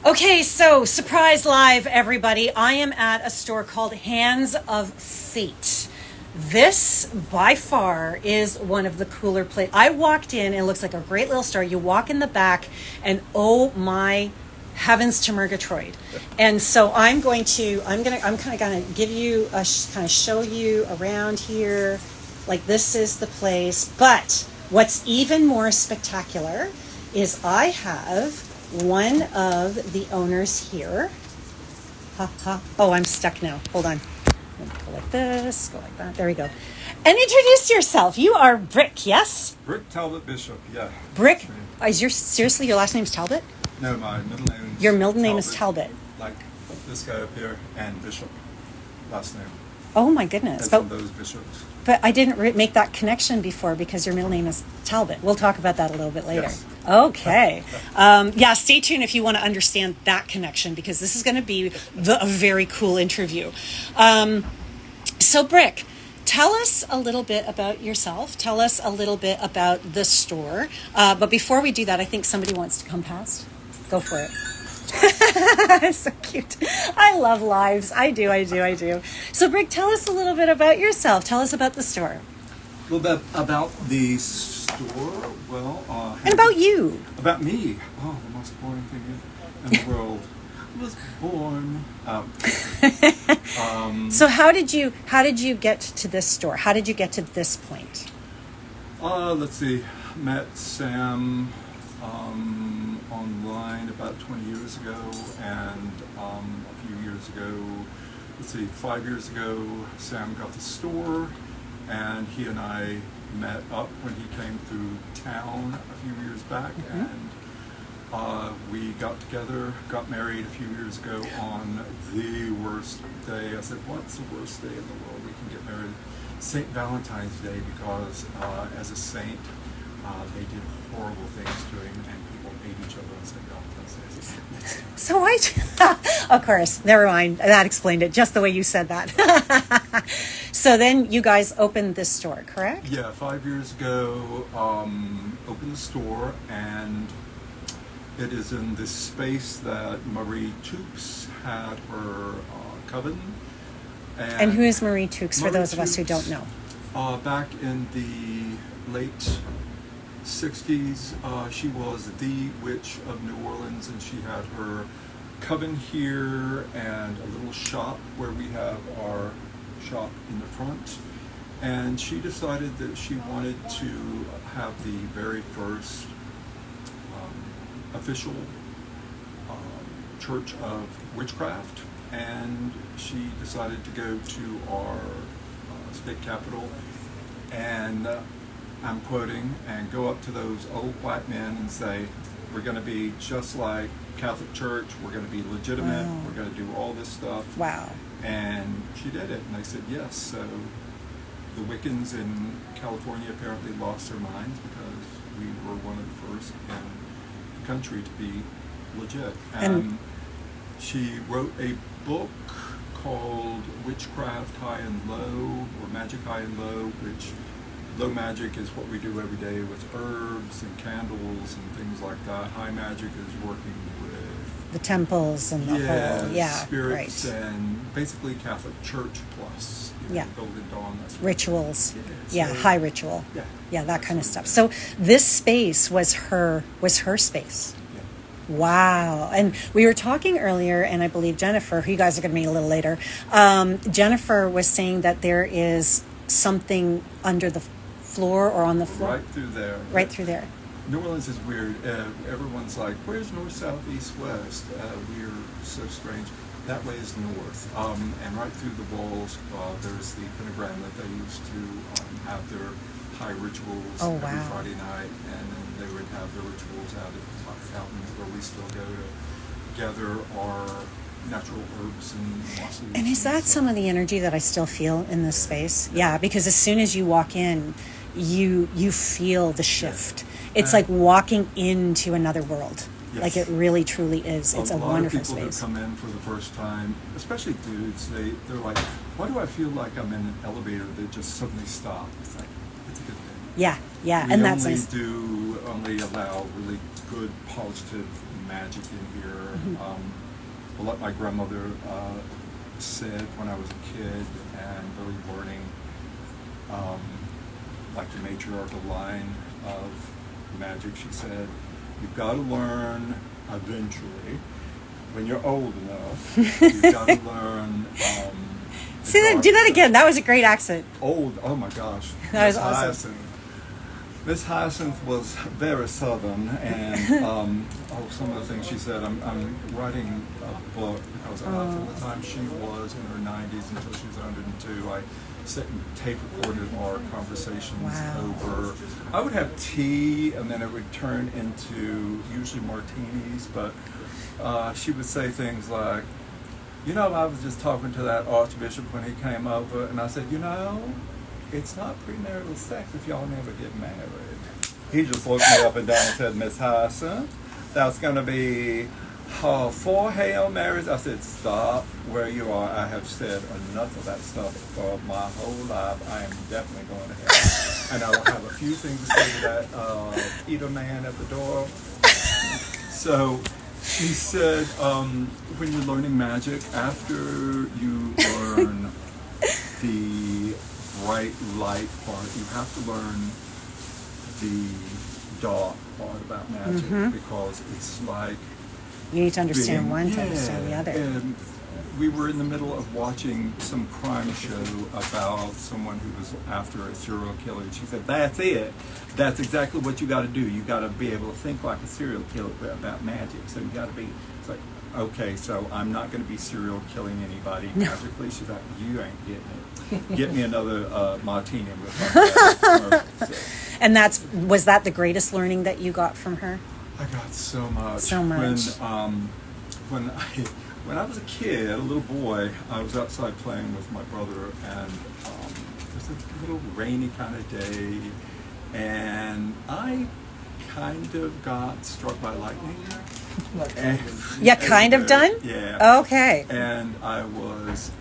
Okay, so surprise live, everybody. I am at a store called Hands of Fate. This, by far, is one of the cooler places. I walked in, it looks like a great little store. You walk in the back, and oh my heavens to Murgatroyd. And so I'm kind of going to give you kind of show you around here. Like, this is the place. But what's even more spectacular is I have one of the owners here. Oh, I'm stuck now. Hold on. Go like this, go like that. There we go. And introduce yourself. You are Brick, yes? Brick Talbot Bishop, yeah. Brick? Seriously, your last name's Talbot? No, my middle name is Your middle name is Talbot. Like this guy up here, and Bishop, last name. Oh my goodness. As from those bishops. But I didn't make that connection before because your middle name is Talbot. We'll talk about that a little bit later. Yes. Okay. Stay tuned if you want to understand that connection, because this is going to be a very cool interview. So Brick, tell us a little bit about yourself. Tell us a little bit about the store. But before we do that, I think somebody wants to come past. Go for it. So cute. I love lives. I do. So Brick, tell us a little bit about yourself. Tell us about the store. A little bit about the store. Well, and about you. About me. Oh, the most boring thing in the world. I was born. So how did you get to this store? How did you get to this point? Let's see. Met Sam online about 20 years ago, and a few years ago, 5 years ago, Sam got the store, and he and I met up when he came through town a few years back, and we got together, got married a few years ago on the worst day. I said, what's the worst day in the world we can get married? St. Valentine's Day, because as a saint, they did horrible things to him, and people ate each other on St. Valentine's Day. So of course, never mind. That explained it, just the way you said that. So then you guys opened this store, correct? Yeah, 5 years ago, opened the store, and it is in this space that Marie Toux had her coven. And who is Marie Toux, for those of us who don't know? Back in the late 60s, she was the witch of New Orleans, and she had her coven here and a little shop where we have our shop in the front. And she decided that she wanted to have the very first official church of witchcraft, and she decided to go to our state capitol and I'm quoting, and go up to those old white men and say, we're going to be just like Catholic Church, we're going to be legitimate, we're going to do all this stuff. Wow. And she did it, and they said yes. So the Wiccans in California apparently lost their minds because we were one of the first in the country to be legit. And she wrote a book called Witchcraft High and Low, or Magic High and Low, which low magic is what we do every day with herbs and candles and things like that. High magic is working with the temples and the whole, spirits, right. And basically Catholic Church plus Golden Dawn. That's rituals, so, high ritual, that kind of stuff. So this space was her space. Wow. And we were talking earlier, and I believe Jennifer, who you guys are going to meet a little later, Jennifer was saying that there is something under the floor or on the floor. Right through there. Right through there. New Orleans is weird. Everyone's like, where's north, south, east, west? We're so strange. That way is north. And right through the walls, there's the pentagram that they used to have their high rituals every Friday night, and then they would have their rituals out at the top fountain where we still go to gather our natural herbs and mosses. And is that some of the energy that I still feel in this space? Yeah, because as soon as you walk in, you feel the shift. It's like walking into another world. Yes. Like it really, truly is. It's a wonderful space. A lot of people who come in for the first time, especially dudes, they're like, why do I feel like I'm in an elevator that just suddenly stopped? It's like, it's a good thing. Yeah, and that's nice. We only allow really good, positive magic in here. Well, like my grandmother said when I was a kid and really learning, like the matriarchal line of magic, she said, you've got to learn eventually, when you're old enough, you've got to learn. See that? Do that again. That was a great accent. Oh my gosh. That was awesome. Miss Hyacinth was very southern, and some of the things she said. I'm writing a book because from the time she was in her 90s until she was 102, I sit and tape recorded our conversations over. I would have tea, and then it would turn into usually martinis, but she would say things like, I was just talking to that Archbishop when he came over, and I said, it's not premarital sex if y'all never get married. He just looked me up and down and said, Miss Hyacinth, that's going to be 4 Hail Marys. I said, stop where you are. I have said enough of that stuff for my whole life. I am definitely going to hell. And I will have a few things to say to that Peter man at the door. So he said, when you're learning magic, after you learn the bright light part, you have to learn the dark part about magic, because it's like you need to understand one to understand the other. And we were in the middle of watching some crime show about someone who was after a serial killer. She said, that's it. That's exactly what you got to do. You got to be able to think like a serial killer about magic. So you got to be, it's like, okay, so I'm not going to be serial killing anybody magically. She's like, you ain't getting it. Get me another martini. And was that the greatest learning that you got from her? I got so much. So much. When I was a kid, a little boy, I was outside playing with my brother, and it was a little rainy kind of day, and I kind of got struck by lightning. Yeah, kind of done? Yeah. Okay. And I was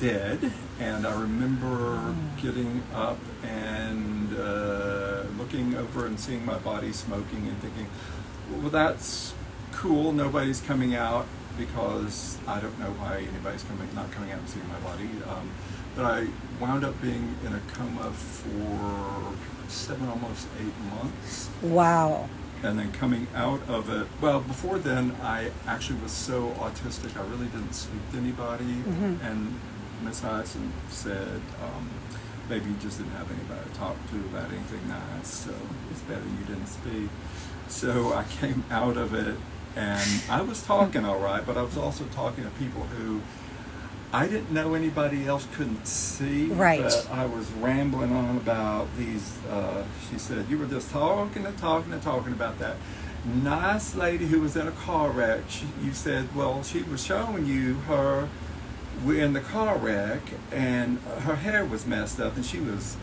dead, and I remember getting up and looking over and seeing my body smoking and thinking, well, that's cool. Nobody's coming out, because I don't know why anybody's not coming out and seeing my body. But I wound up being in a coma for 7, almost 8 months. Wow. And then coming out of it, well, before then, I actually was so autistic, I really didn't speak to anybody. And Miss Hyacinth said, maybe you just didn't have anybody to talk to about anything nice, so it's better you didn't speak. So I came out of it, and I was talking all right, but I was also talking to people who I didn't know anybody else couldn't see. Right. But I was rambling on about these, she said, you were just talking about that nice lady who was in a car wreck. You said, well, she was showing you her in the car wreck, and her hair was messed up, and she was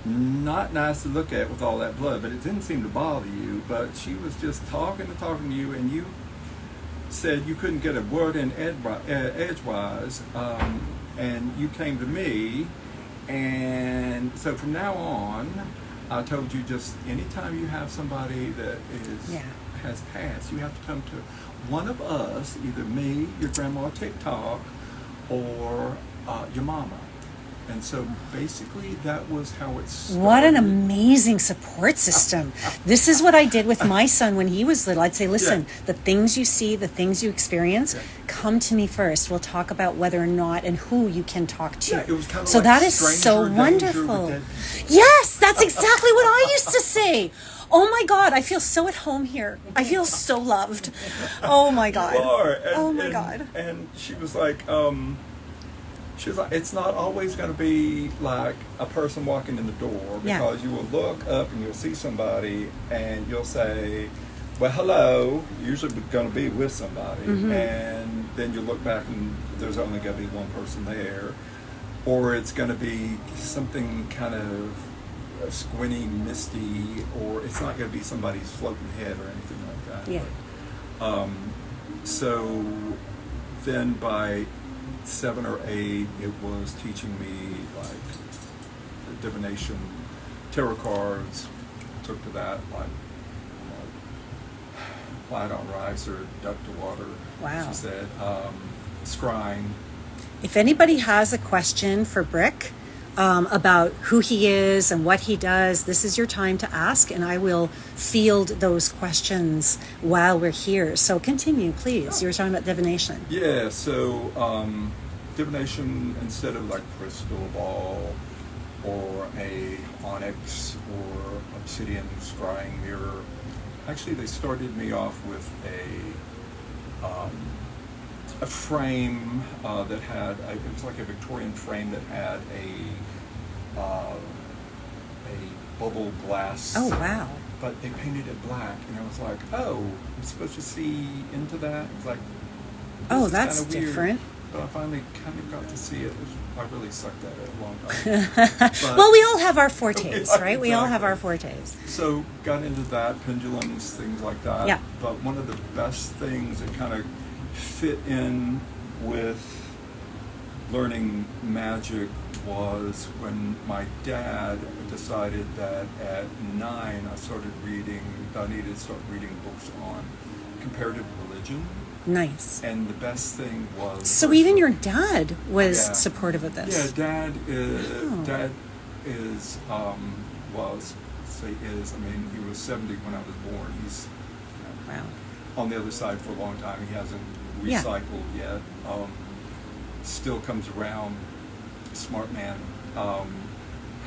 not nice to look at with all that blood, but it didn't seem to bother you. But she was just talking to you, and you said you couldn't get a word in edgewise, and you came to me, and so from now on, I told you, just anytime you have somebody that has passed, you have to come to one of us, either me, your grandma, Tick Tock, or your mama. And so basically that was how it started. What an amazing support system. This is what I did with my son when he was little. I'd say, listen, the things you see, the things you experience, come to me first. We'll talk about whether or not and who you can talk to. Yeah, it was kind of so like that is so wonderful. Yes, that's exactly what I used to say. Oh my God, I feel so at home here. I feel so loved. Oh my God. You are. And, God. And she was like, it's not always going to be like a person walking in the door, because you will look up and you'll see somebody and you'll say, well, hello, usually going to be with somebody, and then you look back and there's only going to be one person there, or it's going to be something kind of squinty, misty, or it's not going to be somebody's floating head or anything like that. Yeah. So then by 7 or 8, it was teaching me like divination, tarot cards. Took to that like flat on rice or duck to water. Wow. She said, scrying. If anybody has a question for Brick about who he is and what he does, this is your time to ask, and I will field those questions while we're here. So continue, please. You were talking about divination. Yeah, so divination, instead of like crystal ball or a onyx or obsidian scrying mirror, actually they started me off with a frame that had, it was like a Victorian frame that had a bubble glass. Oh, wow. But they painted it black, and I was like, oh, I'm supposed to see into that? It was like, Oh, is that's kinda weird. different. But I finally kind of got to see it. I really sucked at it a long time. But, Well, we all have our fortes, Yeah, right? We all have our exactly. fortes. So got into that, pendulums, things like that. Yeah. But one of the best things that kind of fit in with learning magic was when my dad decided that at 9 I needed to start reading books on comparative religion. Nice. And the best thing was... So even your dad was Yeah. supportive of Yeah, this. dad is, Oh. I mean, he was 70 when I was born. He's Wow. on the other side for a long time. He hasn't Yeah. recycled yet. Still comes around, smart man.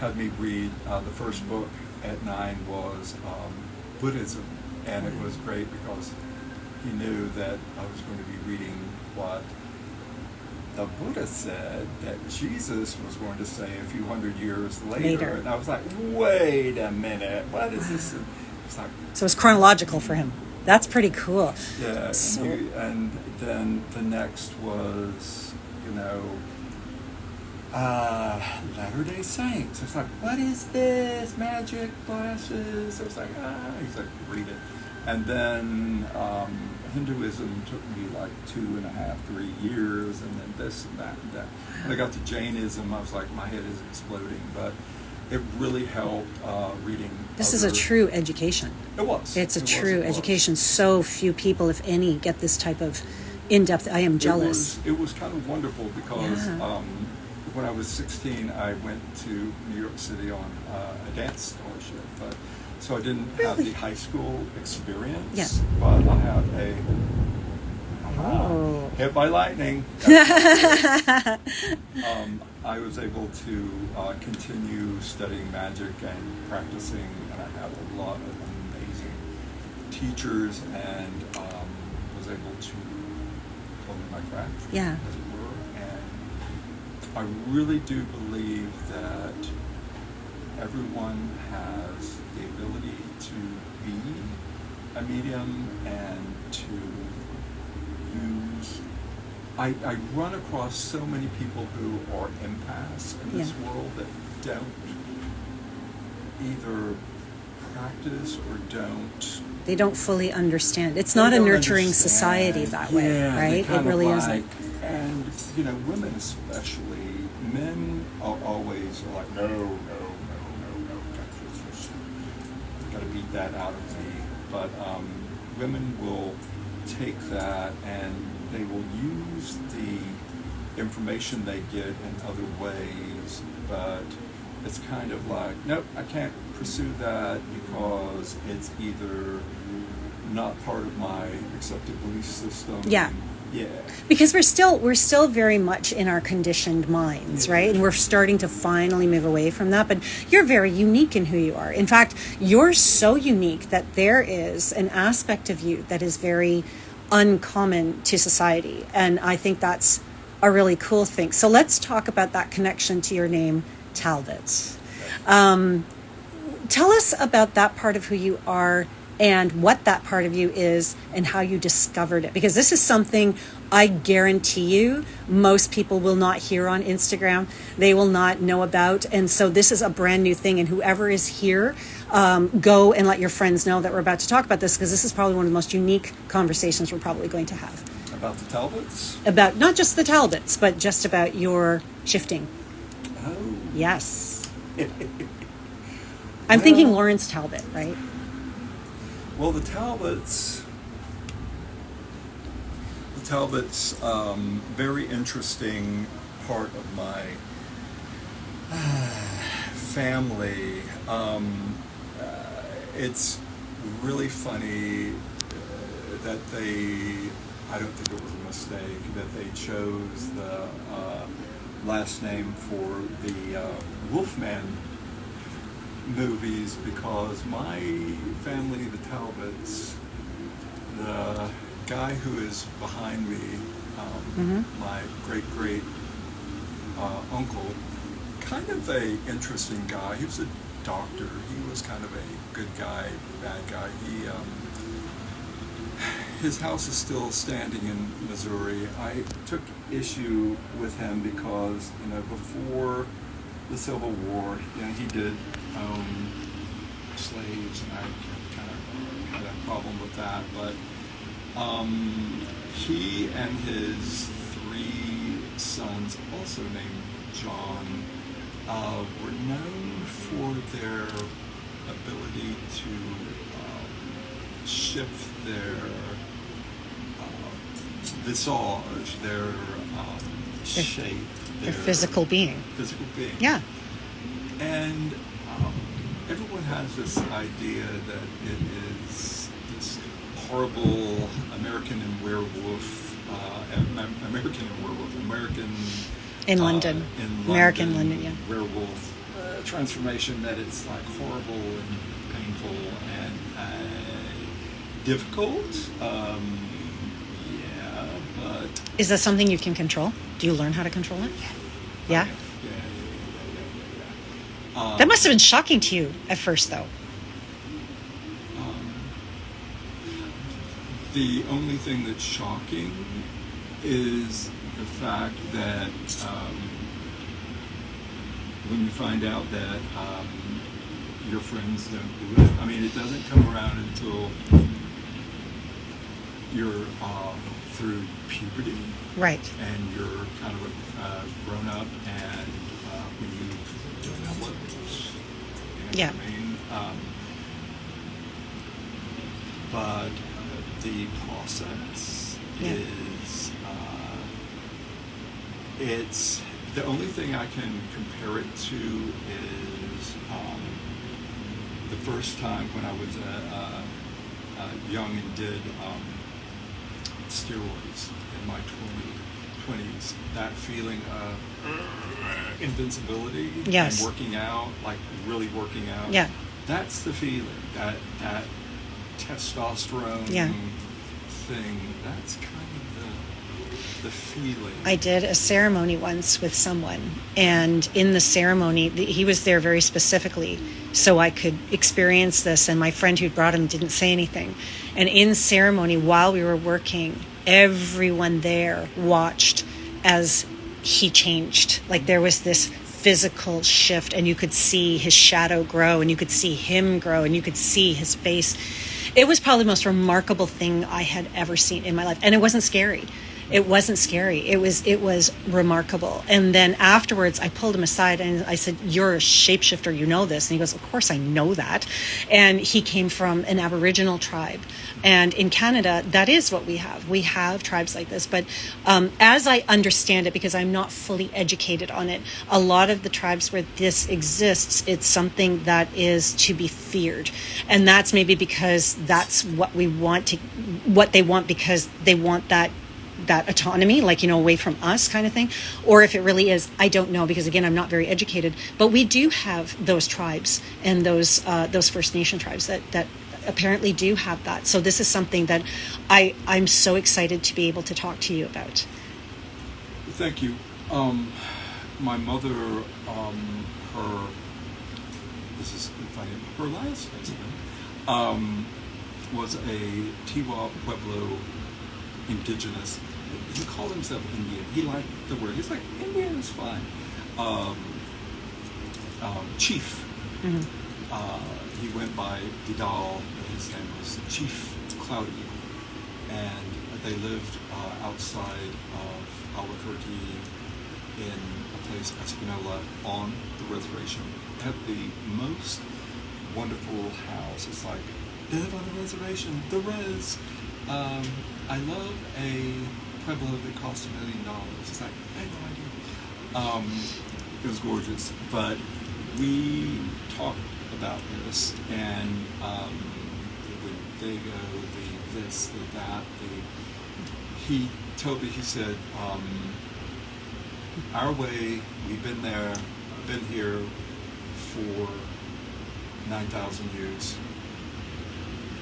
Had me read, the first book at 9 was Buddhism. And it was great because he knew that I was going to be reading what the Buddha said that Jesus was going to say a few hundred years later. And I was like, wait a minute, what is this? It's like, So it's chronological for him. That's pretty cool. yeah, So- and then the next was, Latter-day Saints. It's like, what is this? Magic glasses? I was like, he's like, read it. And then Hinduism took me like 2.5, 3 years, and then this and that and that. When I got to Jainism, I was like, my head is exploding, but it really helped reading. This is a true education. It was. It's a It was, true it was. education. So few people, if any, get this type of in-depth. I am jealous. It was kind of wonderful because Yeah. when I was 16, I went to New York City on a dance scholarship. So I didn't have Really? the high school experience, Yeah. but I had a Oh. hit by lightning. I was able to continue studying magic and practicing, and I had a lot of amazing teachers, and was able to hone my craft, Yeah. as it were. And I really do believe that everyone has the ability to be a medium and to use. I run across so many people who are empaths in this Yeah. world that don't either practice or don't. They don't fully understand. It's They not a don't nurturing understand. society that way, Yeah, they right? It kind of really like, isn't. And women especially, men are always like, no, got to beat that out of me. But women will take that and they will use the information they get in other ways, but it's kind of like, nope, I can't pursue that because it's either not part of my accepted belief system. Yeah. Yeah. Because we're still very much in our conditioned minds, right? And we're starting to finally move away from that. But you're very unique in who you are. In fact, you're so unique that there is an aspect of you that is very uncommon to society. And I think that's a really cool thing. So let's talk about that connection to your name, Talbot. Tell us about that part of who you are and what that part of you is and how you discovered it. Because this is something I guarantee you most people will not hear on Instagram. They will not know about. And so this is a brand new thing. And whoever is here, go and let your friends know that we're about to talk about this, because this is probably one of the most unique conversations we're probably going to have. About the Talbots? About not just the Talbots, but just about your shifting. Oh. Yes. I'm thinking Lawrence Talbot, right? Well, the Talbots, Talbot's very interesting part of my family. It's really funny that I don't think it was a mistake, that they chose the last name for the Wolfman movies, because my family, the Talbots, the guy who is behind me, my great uncle, kind of a interesting guy. He was a doctor. He was kind of a good guy, bad guy. His house is still standing in Missouri. I took issue with him because, before the Civil War, he did own slaves, and I kind of had a problem with that. But he and his 3 sons, also named John, were known for their ability to shift their visage, their shape, their physical being. Yeah. And everyone has this idea that it is this horrible American in London. American London, yeah. Werewolf transformation, that it's like horrible and painful and difficult. But is that something you can control? Do you learn how to control it? Yeah. That must have been shocking to you at first, though. The only thing that's shocking is the fact that when you find out that your friends don't do it, I mean, it doesn't come around until you're through puberty. Right. And you're kind of grown up, and when you've developed, yeah. What I mean? But the process is, it's, the only thing I can compare it to is the first time when I was young and did steroids in my 20s, that feeling of invincibility, yes. and working out, like really working out. Yeah. That's the feeling, that testosterone thing, that's kind of the feeling. I did a ceremony once with someone, and in the ceremony, he was there very specifically so I could experience this, and my friend who brought him didn't say anything. And in ceremony, while we were working, everyone there watched as he changed. Like, there was this physical shift, and you could see his shadow grow, and you could see him grow, and you could see his face. It was probably the most remarkable thing I had ever seen in my life. And it wasn't scary. It wasn't scary. It was remarkable. And then afterwards, I pulled him aside and I said, "You're a shapeshifter, you know this?" And he goes, "Of course I know that." And he came from an Aboriginal tribe. And in Canada, that is what we have. We have tribes like this. But as I understand it, because I'm not fully educated on it, a lot of the tribes where this exists, it's something that is to be feared. And that's maybe because that's what they want, because they want that autonomy, like, away from us kind of thing. Or if it really is, I don't know, because again, I'm not very educated. But we do have those tribes and those First Nation tribes that apparently do have that. So this is something that I'm so excited to be able to talk to you about. Thank you. My mother, her last husband was a Tiwa Pueblo indigenous. He called himself Indian. He liked the word. He's like, Indian is fine. Chief. Mm-hmm. He went by Vidal, but his name was Chief Cloudy. And they lived outside of Albuquerque in a place, Espanola, on the reservation. Had the most wonderful house. It's like, live on the reservation, the res. I love a Pueblo that cost $1 million. It's like, I had no idea. It was gorgeous, but we talked about this, and the bodega, the this, the that, he told me, he said, our way, we've been here for 9,000 years.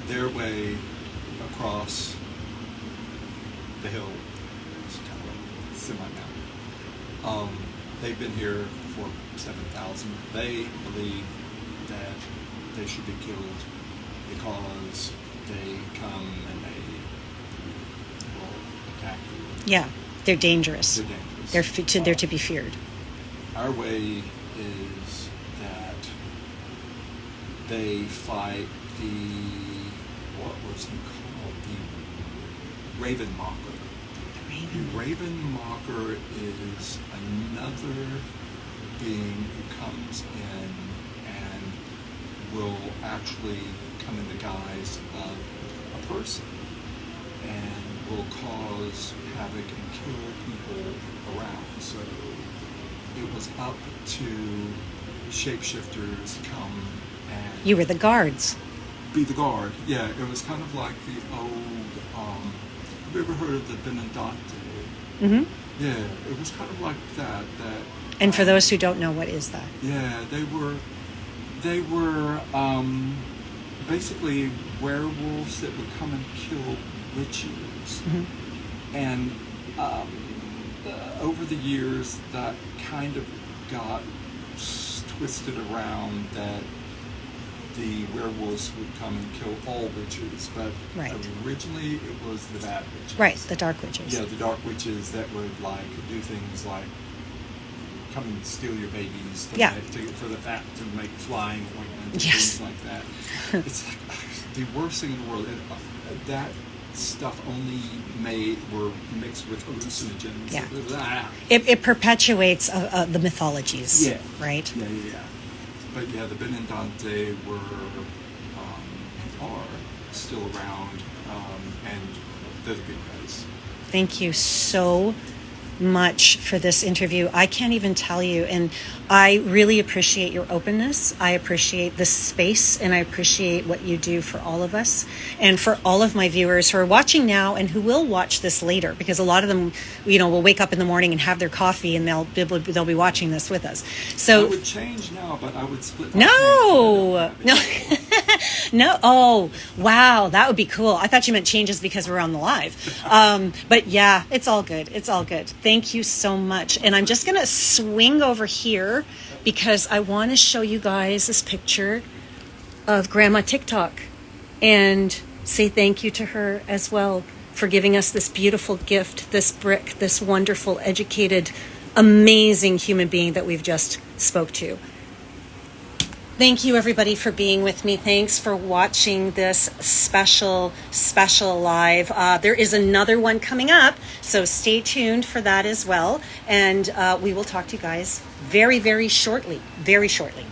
Their way across the hill, it's kind of semi-mountain. They've been here for 7,000. They believe that they should be killed because they come and they will attack you. Yeah, they're dangerous. They're dangerous. They're to be feared. Our way is that they fight what was he called? The Raven Mocker. The Raven Mocker is another being who comes in and will actually come in the guise of a person and will cause havoc and kill people around. So it was up to shapeshifters come and... You were the guards. Be the guard. Yeah, it was kind of like the old... have you ever heard of the Benedante? Mm-hmm. Yeah, it was kind of like that. And for those who don't know, what is that? Yeah, they were basically werewolves that would come and kill witches. Mm-hmm. And over the years, that kind of got twisted around that the werewolves would come and kill all witches, but right. Originally it was the bad witches. Right, the dark witches. Yeah, the dark witches that would like do things like come and steal your babies to make flying ointment and yes. things like that. It's like the worst thing in the world. And that stuff only were mixed with hallucinogens. Yeah. It perpetuates the mythologies. Yeah. Right? Yeah. But yeah, the Benedante were and are still around, and they're the good guys. Thank you so much for this interview. I can't even tell you, and I really appreciate your openness. I appreciate this space, and I appreciate what you do for all of us and for all of my viewers who are watching now and who will watch this later, because a lot of them, will wake up in the morning and have their coffee and they'll be watching this with us. So I would change now, but I would split. No. No. Oh, wow. That would be cool. I thought you meant changes because we're on the live. But yeah, it's all good. It's all good. Thank you so much. And I'm just going to swing over here because I want to show you guys this picture of Grandma Tick Tock and say thank you to her as well for giving us this beautiful gift, this brick, this wonderful, educated, amazing human being that we've just spoke to. Thank you, everybody, for being with me. Thanks for watching this special live. There is another one coming up, so stay tuned for that as well. And we will talk to you guys very, very shortly. Very shortly.